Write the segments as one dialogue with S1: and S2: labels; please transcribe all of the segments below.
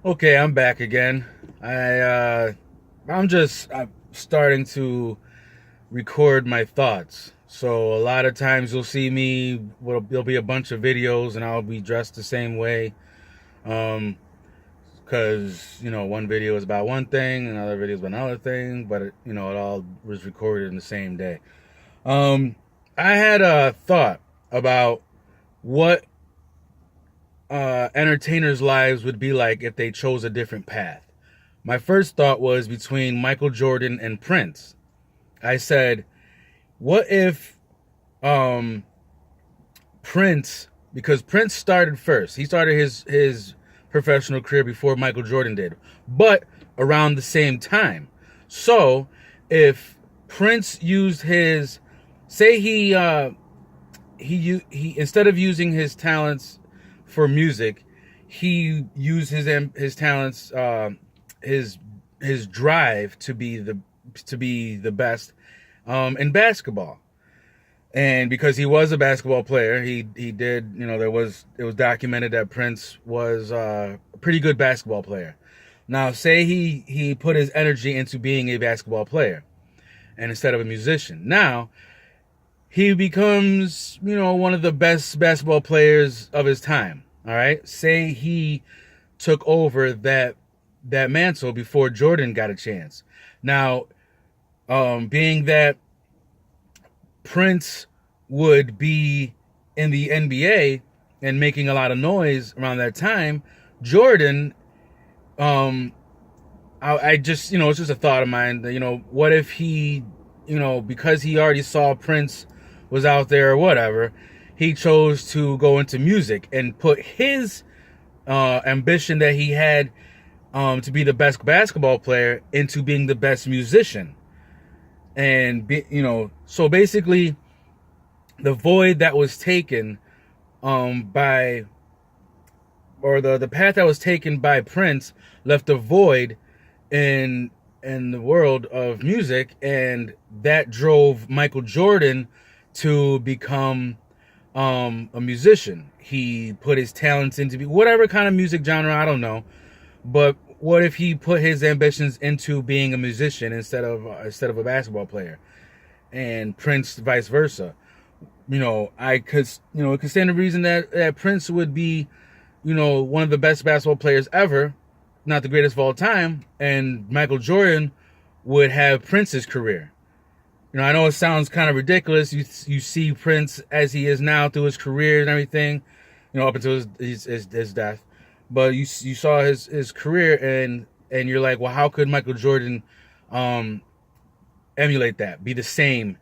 S1: Okay, I'm back again. I'm starting to record my thoughts. So a lot of times you'll see me. Well, there'll be a bunch of videos, and I'll be dressed the same way. Um, because one video is about one thing, another video is about another thing, but it all was recorded in the same day. Um, I had a thought about what entertainers' lives would be like if they chose a different path. My first thought was between Michael Jordan and Prince. I said, what if um, Prince, because Prince started first. He started his professional career before Michael Jordan did, but around the same time. So, if Prince used his, say he instead of using his talents for music, he used his talents, his his drive to be the best in basketball. And because he was a basketball player, he did, it was documented that Prince was a pretty good basketball player. Now, say he put his energy into being a basketball player and instead of a musician. Now, he becomes, one of the best basketball players of his time. All right. Say he took over that mantle before Jordan got a chance. Now, being that Prince would be in the NBA and making a lot of noise around that time, Jordan, um, I just, it's just a thought of mine that, what if he, because he already saw Prince was out there or whatever, he chose to go into music and put his ambition that he had to be the best basketball player into being the best musician. And, so basically, the void that was taken by, or the path that was taken by Prince left a void in the world of music, and that drove Michael Jordan to become a musician. He put his talents into whatever kind of music genre, I don't know, but what if he put his ambitions into being a musician instead of a basketball player, and Prince vice versa? I could, it could stand the reason that Prince would be, one of the best basketball players ever, not the greatest of all time, and Michael Jordan would have Prince's career. I know it sounds kind of ridiculous. You see Prince as he is now through his career and everything, up until his death, but you saw his career, and you're like, well, how could Michael Jordan emulate that, be the same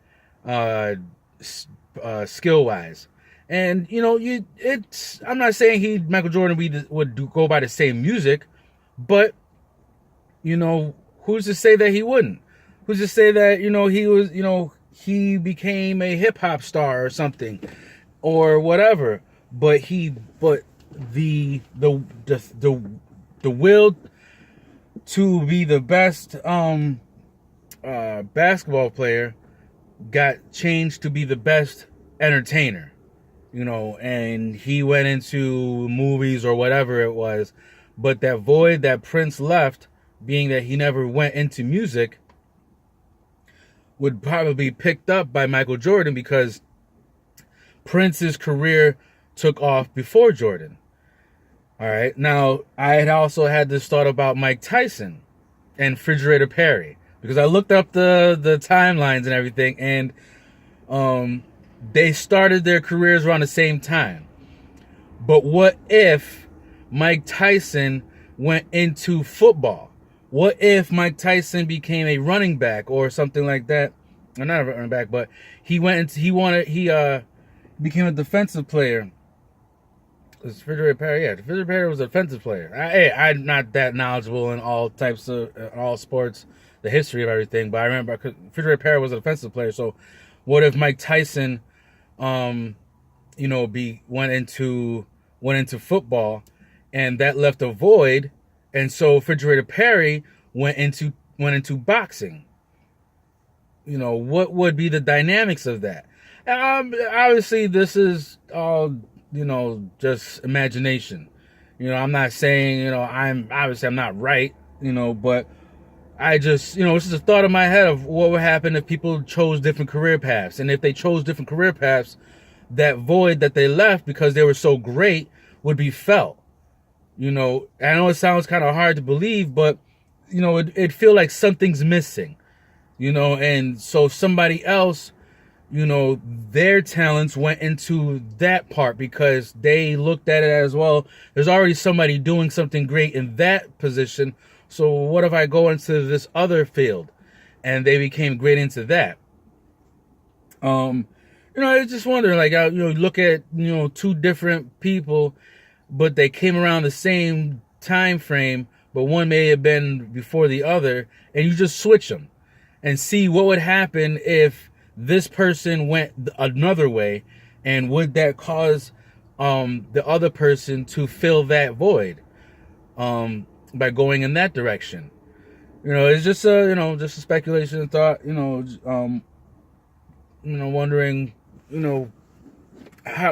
S1: skill wise? And I'm not saying Michael Jordan would go by the same music, but who's to say that he wouldn't? Who's to say that he became a hip hop star or something or whatever? But the will to be the best basketball player got changed to be the best entertainer, and he went into movies or whatever it was. But that void that Prince left, being that he never went into music, would probably be picked up by Michael Jordan, because Prince's career took off before Jordan. All right. Now, I had also had this thought about Mike Tyson and Refrigerator Perry, because I looked up the timelines and everything, and they started their careers around the same time. But what if Mike Tyson went into football? What if Mike Tyson became a running back or something like that? Or not a running back, but he became a defensive player. Refrigerator Perry, yeah, Refrigerator Perry was a defensive player. I'm not that knowledgeable in all types of all sports, the history of everything, but I remember Refrigerator Perry was a defensive player. So, what if Mike Tyson, went into football, and that left a void, and so Refrigerator Perry went into boxing? What would be the dynamics of that? Obviously, this is all just imagination. You know, I'm not saying, you know, I'm not right, you know, but I just, you know, it's just a thought in my head of what would happen if people chose different career paths. And if they chose different career paths, that void that they left because they were so great would be felt. You know, I know it sounds kind of hard to believe, but, you know, it'd feel like something's missing, you know, and so somebody else, you know, their talents went into that part because they looked at it as, well, there's already somebody doing something great in that position. So what if I go into this other field? And they became great into that. You know, I was just wondering, like, you know, look at, you know, two different people, but they came around the same time frame, but one may have been before the other, and you just switch them and see what would happen if this person went another way, and would that cause the other person to fill that void by going in that direction. You know, it's just a, you know, just a speculation and thought, you know, wondering, you know,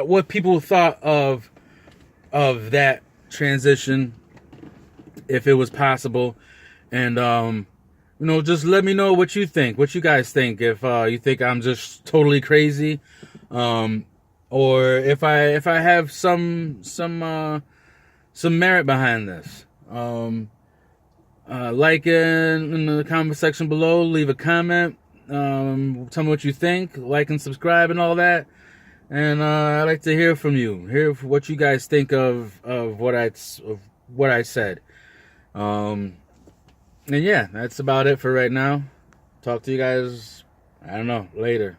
S1: what people thought of that transition, if it was possible, and you know, just let me know what you think, what you guys think, if you think I'm just totally crazy, or if I have some merit behind this. Like in the comment section below, leave a comment. Tell me what you think, like and subscribe and all that. And I'd like to hear from you, hear what you guys think of what I said. And yeah, that's about it for right now. Talk to you guys, I don't know, later.